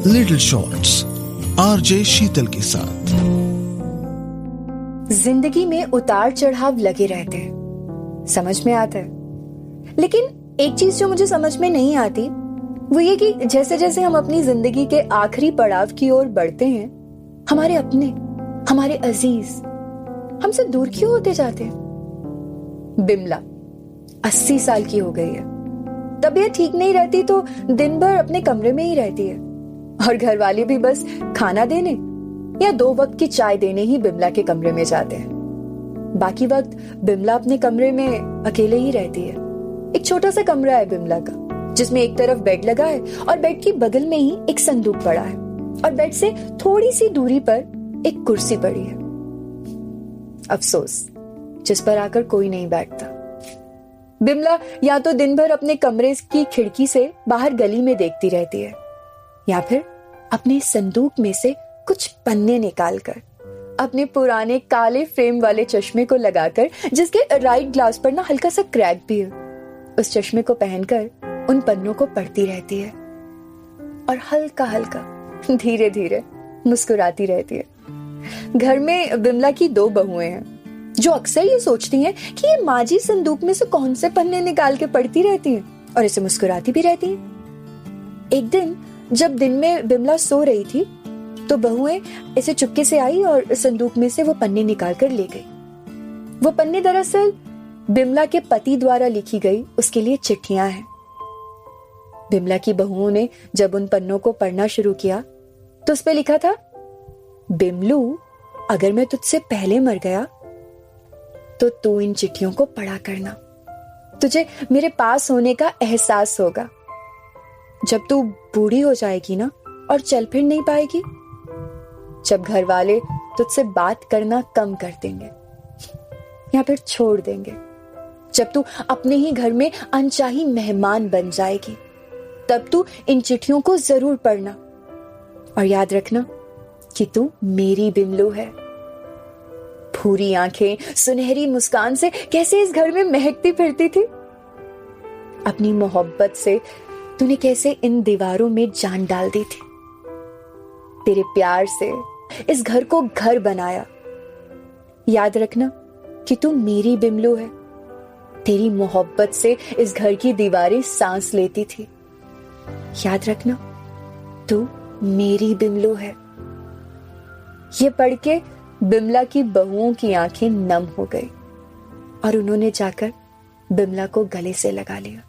Little shorts RJ शीतल के साथ। जिंदगी में उतार चढ़ाव लगे रहते हैं, समझ में आता है। लेकिन एक चीज जो मुझे समझ में नहीं आती वो ये कि जैसे जैसे हम अपनी जिंदगी के आखिरी पड़ाव की ओर बढ़ते हैं, हमारे अपने, हमारे अजीज हमसे दूर क्यों होते जाते हैं। बिमला 80 साल की हो गई है। तबीयत ठीक नहीं रहती तो दिन भर अपने कमरे में ही रहती है और घर वाले भी बस खाना देने या 2 वक्त की चाय देने ही बिमला के कमरे में जाते हैं। बाकी वक्त बिमला अपने कमरे में अकेले ही रहती है। एक छोटा सा कमरा है बिमला का, जिसमें एक तरफ बेड लगा है और बेड की बगल में ही एक संदूक पड़ा है और बेड से थोड़ी सी दूरी पर एक कुर्सी पड़ी है। अफसोस, जिस पर आकर कोई नहीं बैठता। बिमला या तो दिन भर अपने कमरे की खिड़की से बाहर गली में देखती रहती है या फिर अपने संदूक में से कुछ पन्ने निकालकर अपने पुराने काले फ्रेम वाले चश्मे को लगाकर, जिसके राइट ग्लास पर ना हल्का सा क्रैक भी है, उस चश्मे को पहनकर उन पन्नों को पढ़ती रहती है और हल्का हल्का धीरे धीरे मुस्कुराती रहती है। घर में बिमला की 2 बहुएं हैं जो अक्सर ये सोचती हैं कि ये माँ जी संदूक में से कौन से पन्ने निकाल के पढ़ती रहती हैं और इसे मुस्कुराती भी रहती हैं। एक दिन जब दिन में बिमला सो रही थी तो बहुएं इसे चुपके से आई और संदूक में से वो पन्ने निकाल कर ले गई। वो पन्ने दरअसल बिमला के पति द्वारा लिखी गई उसके लिए चिट्ठियां हैं। बिमला की बहुओं ने जब उन पन्नों को पढ़ना शुरू किया तो उस पे लिखा था, बिमलू, अगर मैं तुझसे पहले मर गया तो तू इन चिट्ठियों को पढ़ा करना। तुझे मेरे पास होने का एहसास होगा। जब तू बूढ़ी हो जाएगी ना और चल फिर नहीं पाएगी, जब घर वाले तुझसे बात करना कम कर देंगे या फिर छोड़ देंगे, जब तू अपने ही घर में अनचाही मेहमान बन जाएगी, तब तू इन चिट्ठियों को जरूर पढ़ना और याद रखना कि तू मेरी बिमलू है। भूरी आंखें सुनहरी मुस्कान से कैसे इस घर में महकती फिरती थी। अपनी मोहब्बत से तूने कैसे इन दीवारों में जान डाल दी थी। तेरे प्यार से इस घर को घर बनाया। याद रखना कि तू मेरी बिमलू है। तेरी मोहब्बत से इस घर की दीवारें सांस लेती थी। याद रखना, तू मेरी बिमलू है। ये पढ़ के बिमला की बहुओं की आंखें नम हो गई और उन्होंने जाकर बिमला को गले से लगा लिया।